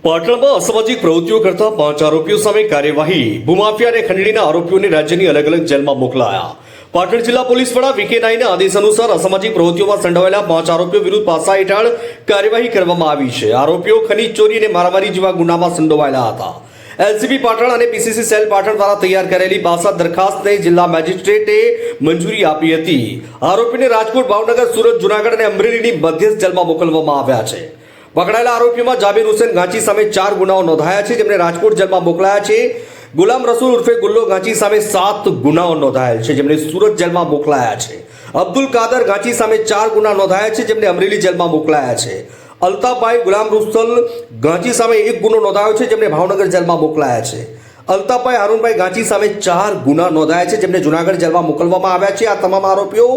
પાટણમાં અસામાજિક પ્રવૃત્તિઓ કરતા 5 આરોપીઓ સામે કાર્યવાહી। ભૂમાફિયા અને ખંડણીના આરોપીઓને રાજ્યની અલગ અલગ જેલમાં મોકલાયા। પાટણ જિલ્લા પોલીસ વડા વીકે નાઈના આદેશ અનુસાર અસામાજિક પ્રવૃત્તિઓમાં સંડોવાયેલા 5 આરોપીઓ વિરુદ્ધ પાસા હેઠળ કાર્યવાહી કરવામાં આવી છે। આરોપીઓ ખનીજ ચોરી અને મારામારી જેવા ગુનામાં સંડોવાયેલા હતા। એલસીબી પાટણ અને પીસીસી સેલ પાટણ દ્વારા તૈયાર કરેલી પાસા દરખાસ્તને જિલ્લા મેજિસ્ટ્રેટે મંજૂરી આપી હતી। આરોપીને રાજકોટ, ભાવનગર, સુરત, જૂનાગઢ અને અમરેલીની મધ્યસ્થ જેલમાં મોકલવામાં આવ્યા છે। પકડાયેલા આરોપીઓમાં જાબીર હુસેન ગાંચી સામે 4 ગુનાઓ નોંધાયા છે, જેમને રાજકોટ જેલમાં મોકલાયા છે। ગુલામ રસૂલ ઉર્ફે ગુલ્લો ગાંચી સામે 7 ગુનાઓ નોંધાયેલ છે, જેમને સુરત જેલમાં મોકલાયા છે। અબ્દુલ કાદર ગાંચી સામે 4 ગુના નોંધાયા છે, જેમને અમરેલી જેલમાં મોકલાયા છે। અલ્તાફભાઈ ગુલામ રસૂલ ગાંચી સામે 1 ગુનો નોંધાયો છે, જેમને ભાવનગર જેલમાં મોકલાયા છે। અલ્તાફભાઈ હારૂનભાઈ ગાંચી સામે 4 ગુના નોંધાયા છે, જેમને જૂનાગઢ જેલમાં મોકલવામાં આવ્યા છે। આ તમામ આરોપીઓ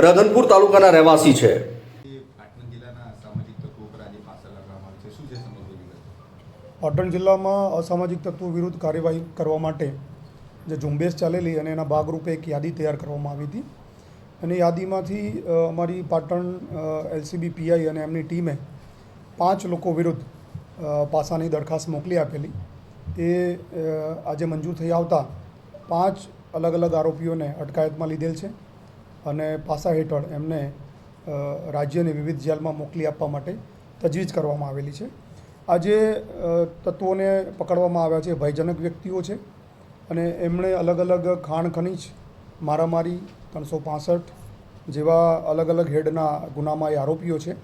રાધનપુર તાલુકાના રહેવાસી છે। પાટણ જિલ્લામાં અસામાજિક તત્વો વિરુદ્ધ કાર્યવાહી કરવા માટે જે ઝુંબેશ ચાલેલી અને એના ભાગરૂપે એક યાદી તૈયાર કરવામાં આવી હતી અને યાદીમાંથી અમારી પાટણ એલસીબી પીઆઈ અને એમની ટીમે 5 લોકો વિરુદ્ધ પાસાની દરખાસ્ત મોકલી આપેલી। એ આજે મંજૂર થઈ આવતા 5 અલગ અલગ આરોપીઓને અટકાયતમાં લીધેલ છે અને પાસા હેઠળ એમને રાજ્યની વિવિધ જેલમાં મોકલી આપવા માટે તજવીજ કરવામાં આવેલી છે। આજે તત્વોને પકડવામાં આવ્યા છે, ભયજનક વ્યક્તિઓ છે અને એમણે અલગ અલગ ખાણ ખનીજ, મારામારી, 365 જેવા અલગ અલગ હેડના ગુનામાં એ આરોપીઓ છે।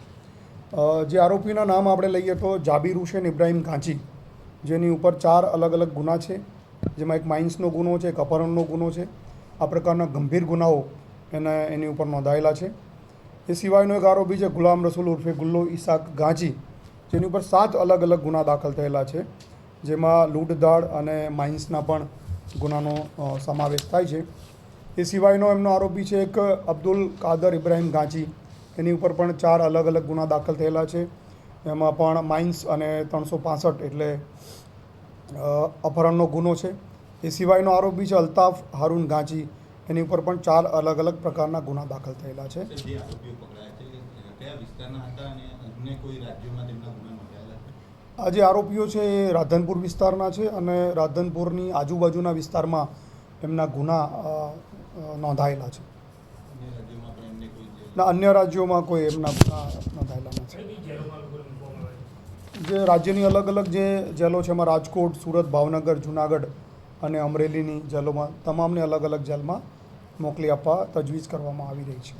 જે આરોપીના નામ આપણે લઈએ તો જાબીર હુસેન ઇબ્રાહીમ ગાંચી, જેની ઉપર 4 અલગ અલગ ગુના છે, જેમાં એક માઇન્સનો ગુનો છે, એક અપહરણનો ગુનો છે। આ પ્રકારના ગંભીર ગુનાઓ એની ઉપર નોંધાયેલા છે। એ સિવાયનો એક આરોપી છે ગુલામ રસૂલ ઉર્ફે ગુલ્લો ઇસાક ગાંચી, જેની ઉપર 7 અલગ અલગ ગુના દાખલ થયેલા છે, જેમાં લૂંટધાડ અને માઇન્સના પણ ગુનાનો સમાવેશ થાય છે। એ સિવાયનો એમનો આરોપી છે એક અબ્દુલ કાદર ઇબ્રાહીમ ગાંચી, એની ઉપર પણ 4 અલગ અલગ ગુના દાખલ થયેલા છે, એમાં પણ માઇન્સ અને 365 એટલે અપહરણનો ગુનો છે। એ સિવાયનો આરોપી છે અલ્તાફ હારૂન ગાંચી, એની ઉપર પણ 4 અલગ અલગ પ્રકારના ગુના દાખલ થયેલા છે। આ જે આરોપીઓ છે એ રાધનપુર વિસ્તારના છે અને રાધનપુરની આજુબાજુના વિસ્તારમાં એમના ગુના નોંધાયેલા છે। અન્ય રાજ્યોમાં કોઈ એમના ગુના નોંધાયેલા નથી। જે રાજ્યની અલગ અલગ જે જેલો છે એમાં રાજકોટ, સુરત, ભાવનગર, જૂનાગઢ અને અમરેલીની જેલોમાં તમામને અલગ અલગ જેલમાં મોકલી આપવા તજવીજ કરવામાં આવી રહી છે।